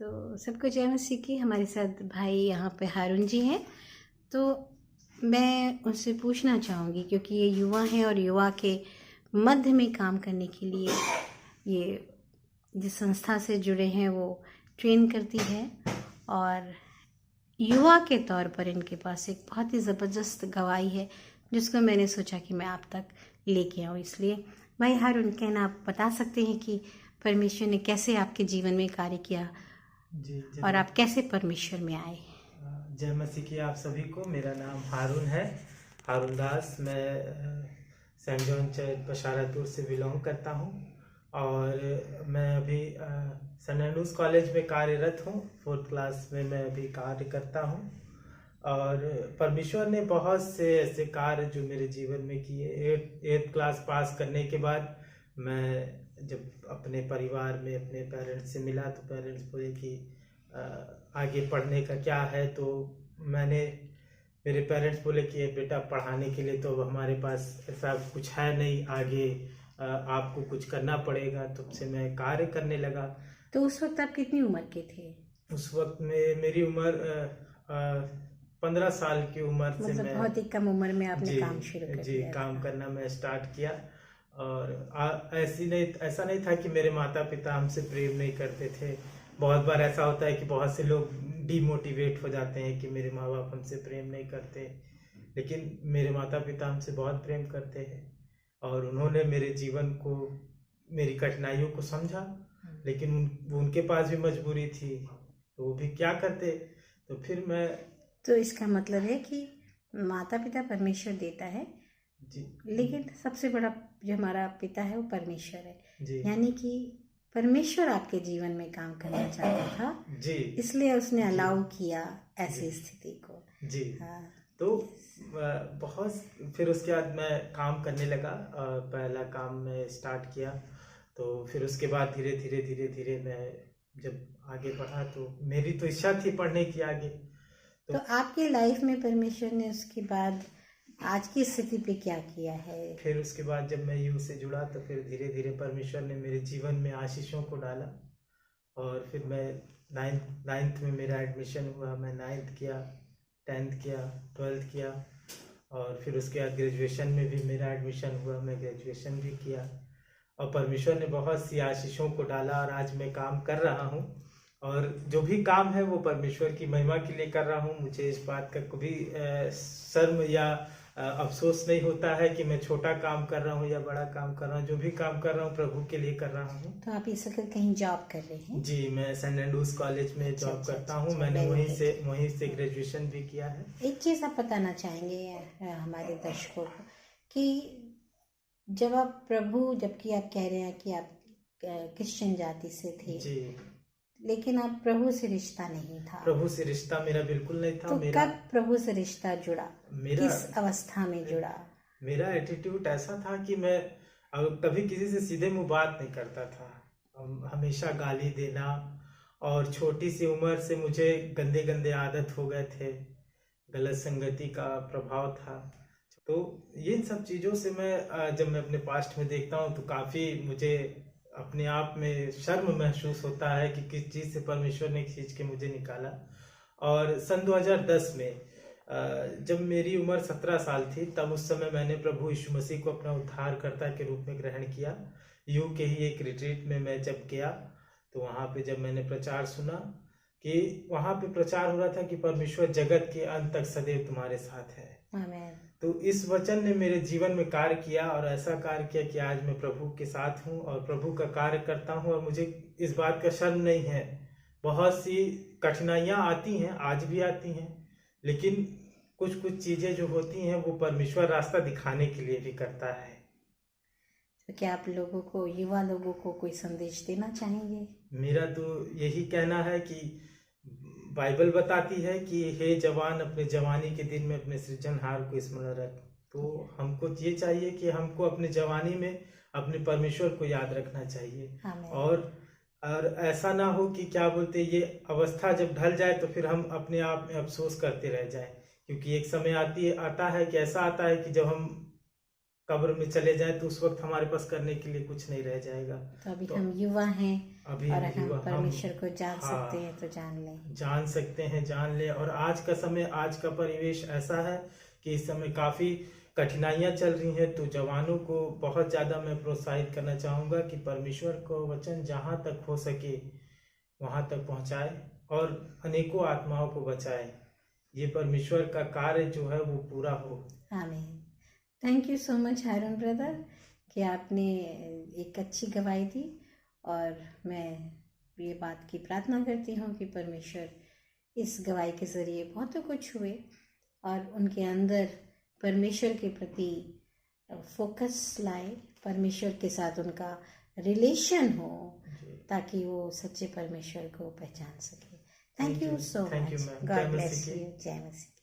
तो सबको जय मसीह की। हमारे साथ भाई यहाँ पे हारून जी हैं। तो मैं उनसे पूछना चाहूँगी, क्योंकि ये युवा हैं और युवा के मध्य में काम करने के लिए ये जिस संस्था से जुड़े हैं वो ट्रेन करती है, और युवा के तौर पर इनके पास एक बहुत ही ज़बरदस्त गवाही है जिसको मैंने सोचा कि मैं आप तक लेके आऊँ। इसलिए भाई हारून, कहना आप बता सकते हैं कि परमेश्वर ने कैसे आपके जीवन में कार्य किया जी और आप कैसे परमेश्वर में आए? जय मसीह की आप सभी को। मेरा नाम हारून है, हारून दास। मैं सेंट जॉन चर्च बशारातपुर से बिलोंग करता हूँ और मैं अभी सेंट एंड्रूज कॉलेज में कार्यरत हूँ। 4th क्लास में मैं अभी कार्य करता हूँ और परमेश्वर ने बहुत से ऐसे कार्य जो मेरे जीवन में किए। 8th क्लास पास करने के बाद मैं जब अपने परिवार में अपने पेरेंट्स से मिला तो पेरेंट्स बोले कि आगे पढ़ने का क्या है। तो मेरे पेरेंट्स बोले कि बेटा, पढ़ाने के लिए तो हमारे पास ऐसा कुछ है नहीं, आगे आपको कुछ करना पड़ेगा। तब से मैं कार्य करने लगा। तो उस वक्त आप कितनी उम्र के थे? उस वक्त में मेरी उम्र 15 साल की उम्र से मतलब मैं बहुत ही कम उम्र में आपने काम शुरू कर दिया काम था। करना मैं स्टार्ट किया। और ऐसा नहीं था कि मेरे माता पिता हमसे प्रेम नहीं करते थे। बहुत बार ऐसा होता है कि बहुत से लोग डिमोटिवेट हो जाते हैं कि मेरे माँ बाप हमसे प्रेम नहीं करते, लेकिन मेरे माता पिता हमसे बहुत प्रेम करते हैं और उन्होंने मेरे जीवन को, मेरी कठिनाइयों को समझा। लेकिन उनके पास भी मजबूरी थी, तो वो भी क्या करते। तो फिर मैं तो इसका मतलब है कि माता पिता परमेश्वर देता है जी लेकिन सबसे बड़ा जो हमारा पिता है वो परमेश्वर है। जी यानी कि परमेश्वर आपके जीवन में काम करना चाहता था, जी इसलिए उसने अलाउ किया ऐसी स्थिति को। जी। हाँ। तो बहुत फिर उसके बाद मैं काम करने लगा। पहला काम मैं स्टार्ट किया, तो फिर उसके बाद धीरे धीरे धीरे धीरे मैं जब आगे बढ़ा तो मेरी तो इच्छा थी पढ़ने की आगे। तो आपकी लाइफ में परमेश्वर ने उसके बाद आज की स्थिति पे क्या किया है? फिर उसके बाद जब मैं यू से जुड़ा तो फिर धीरे धीरे परमेश्वर ने मेरे जीवन में आशीषों को डाला और फिर मैं नाइन्थ में मेरा एडमिशन हुआ। मैं 9th किया, 10th किया, 12th किया और फिर उसके बाद ग्रेजुएशन में भी मेरा एडमिशन हुआ। मैं ग्रेजुएशन भी किया और परमेश्वर ने बहुत सी आशीषों को डाला और आज मैं काम कर रहा हूँ। और जो भी काम है वो परमेश्वर की महिमा के लिए कर रहा हूँ। मुझे इस बात का कभी शर्म या अफसोस नहीं होता है कि मैं छोटा काम कर रहा हूँ या बड़ा काम कर रहा हूँ। जो भी काम कर रहा हूँ प्रभु के लिए कर रहा हूँ। तो आप इस वक्त कहीं जॉब कर रहे हैं? जी, मैं सेंट एंड्रूज कॉलेज में जॉब करता हूँ। मैंने वहीं से ग्रेजुएशन भी किया है। एक चीज़ आप बताना चाहेंगे हमारे दर्शकों को कि जब आप जबकि आप कह रहे हैं कि आप क्रिश्चियन जाति से थे जी, लेकिन आप प्रभु से रिश्ता नहीं था। प्रभु से रिश्ता मेरा बिल्कुल नहीं था। तो कब प्रभु से रिश्ता जुड़ा? किस अवस्था में जुड़ा? मेरा एटीट्यूड ऐसा था कि मैं कभी किसी से सीधे मुंह बात नहीं करता था। हमेशा गाली देना और छोटी सी उम्र से मुझे गंदे गंदे आदत हो गए थे, गलत संगति का प्रभाव था। तो इन सब चीज़ों से मैं जब मैं अपने पास्ट में देखता हूँ तो काफ़ी मुझे अपने आप में शर्म महसूस होता है कि किस चीज़ से परमेश्वर ने खींच के मुझे निकाला। और सन 2010 में जब मेरी उम्र 17 साल थी, तब उस समय मैंने प्रभु यीशु मसीह को अपना उद्धारकर्ता के रूप में ग्रहण किया। यू के ही एक रिट्रीट में मैं जब गया तो वहाँ पे जब मैंने प्रचार सुना कि वहाँ पे प्रचार हो रहा था कि परमेश्वर जगत के अंत तक सदैव तुम्हारे साथ है। आमीन। तो इस वचन ने मेरे जीवन में कार्य किया और ऐसा कार्य किया कि आज मैं प्रभु के साथ हूँ और प्रभु का कार्य करता हूँ। और मुझे इस बात का शर्म नहीं है। बहुत सी कठिनाइयाँ आती हैं, आज भी आती हैं, लेकिन कुछ कुछ चीज़ें जो होती हैं वो परमेश्वर रास्ता दिखाने के लिए भी करता है। तो क्या आप युवा लोगों को कोई संदेश देना चाहेंगे? मेरा तो यही कहना है कि बाइबल बताती है कि हे जवान, अपने जवानी के दिन में अपने सृजनहार को स्मरण रख। तो हमको ये चाहिए कि हमको अपने जवानी में अपने परमेश्वर को याद रखना चाहिए। और ऐसा ना हो कि क्या बोलते, ये अवस्था जब ढल जाए तो फिर हम अपने आप में अफसोस करते रह जाए। क्योंकि एक समय आता है कि जब हम कब्र में चले जाएं तो उस वक्त हमारे पास करने के लिए कुछ नहीं रह जाएगा। तो अभी हम युवा हैं अभी और हम युवा परमेश्वर को जान हाँ, सकते हैं तो जान लें। जान सकते हैं, जान ले। और आज का समय, आज का परिवेश ऐसा है कि इस समय काफी कठिनाइयां चल रही हैं, तो जवानों को बहुत ज्यादा मैं प्रोत्साहित करना चाहूंगा कि परमेश्वर को वचन जहां तक हो सके वहां तक पहुंचाए और अनेकों आत्माओं को बचाए। ये परमेश्वर का कार्य जो है वो पूरा हो। आमीन। Thank you so much Haroon brother कि आपने एक अच्छी गवाही दी, और मैं ये बात की प्रार्थना करती हूँ कि परमेश्वर इस गवाही के ज़रिए बहुतों को छुए और उनके अंदर परमेश्वर के प्रति फोकस लाए, परमेश्वर के साथ उनका रिलेशन हो, ताकि वो सच्चे परमेश्वर को पहचान सके। Thank you so thank you much. Ma'am. God जय ब्लेस मसीह की। यू। जय मसीह।